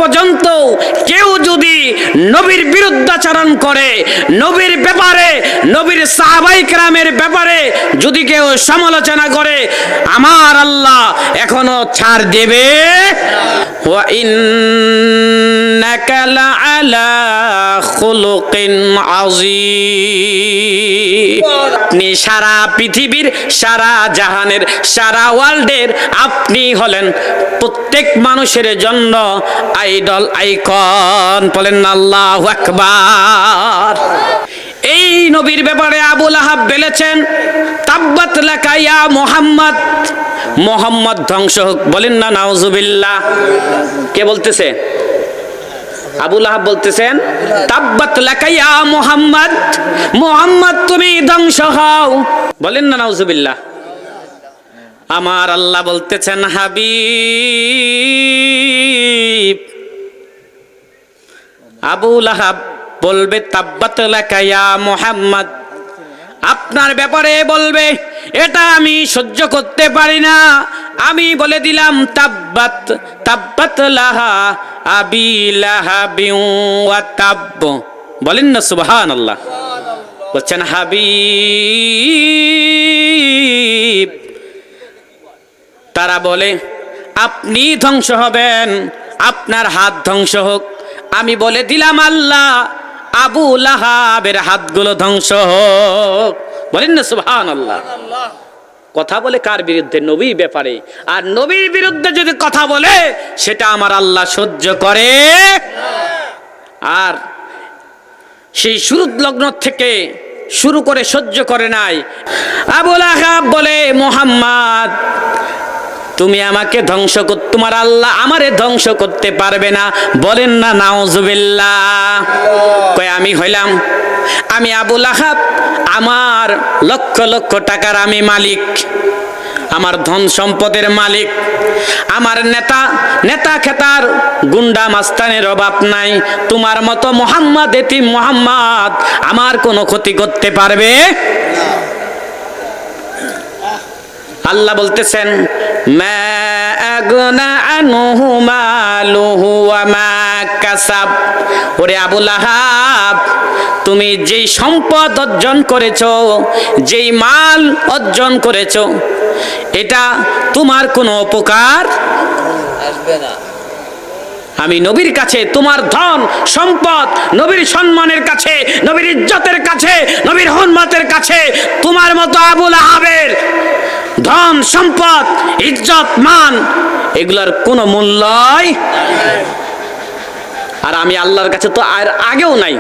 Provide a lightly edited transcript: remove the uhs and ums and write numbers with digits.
পর্যন্ত কেউ যদি নবীর বিরুদ্ধাচরণ করে, নবীর ব্যাপারে, নবীর সাহাবায়ে কেরামের ব্যাপারে যদি কেউ সমালোচনা করে, আমার আল্লাহ এখনো ছাড় দেবে। ওয়া ইন্নাকা লাআলা খুলুকিন আযীম। আপনি সারা পৃথিবীর, সারা জাহানের, সারা ওয়ার্ল্ডের আপনি হলেন প্রত্যেক মানুষের জন্য আইডল, আইকন। বলেন না আল্লাহু আকবার। এই নবীর ব্যাপারে আবু লাহাব বলেছেন, তাব্বাত লাকা ইয়া মুহাম্মদ, মুহাম্মদ ধ্বংস হোক। বলেন না নাউজুবিল্লাহ। কে বলতেছে? আবু লাহাব বলতেছেন, তাব্বাত লাকা ইয়া মুহাম্মদ, মুহাম্মদ তুমি ধ্বংস হও। বলেন না নাউজুবিল্লাহ। আমার আল্লাহ বলতেছেন, হাবিব আবু লাহাব বলবে তাব্বাত লাকা ইয়া মুহাম্মদ, আপনার ব্যাপারে বলবে, এটা আমি সহ্য করতে পারি না। আমি বলে দিলাম তাব্বাত, তাব্বাত লাহা আবি লাহাবি ওয়া তাব্ব। বলেন না সুবহানাল্লাহ। বলছেন হাবিব, তারা বলে আপনি ধ্বংস হবেন, আপনার হাত ধ্বংস হোক। আমি বলে দিলাম আল্লাহ আবু লাহাবের হাতগুলো ধ্বংস হোক। বলেন না সুবহানাল্লাহ। কথা বলে কার বিরুদ্ধে? নবীর ব্যাপারে। আর নবীর বিরুদ্ধে যদি কথা বলে সেটা আমার আল্লাহ সহ্য করে। আর সেই শুরুর লগ্ন থেকে শুরু করে সহ্য করে নাই। আবু লাহাব বলে, মুহাম্মদ তুমি আমাকে ধ্বংস কর, তোমার আল্লাহ আমারে ধ্বংস করতে পারবে না। বলেন না নাউজুবিল্লাহ। কয় আমি হইলাম, আমি আবু লাহাব, আমার লক্ষ লক্ষ টাকার আমি মালিক, আমার ধন সম্পদের মালিক, আমার নেতা খেতার গুন্ডা মাস্তানের অভাব নাই। তোমার মতো মুহাম্মদ, এতিম মুহাম্মদ আমার কোনো ক্ষতি করতে পারবে? আল্লাহ বলতেছেন, মা আগনা আনহু মালুহু ওয়া মা কাসাব। ওরে আবু লাহাব, তুমি যেই সম্পদ অর্জন করেছো, যেই মাল অর্জন করেছো, এটা তোমার কোনো উপকার আসবে না। আমি নবীর কাছে তোমার ধন সম্পদ, নবীর সম্মানের কাছে, নবীর ইজ্জতের কাছে, নবীর হুরমতের কাছে তোমার মতো আবু লাহাবের ধন সম্পদ, ইজ্জত, মান এগুলার কোনো মূল্যই। আর আমি আল্লাহর কাছে তো আর আগেও নাই,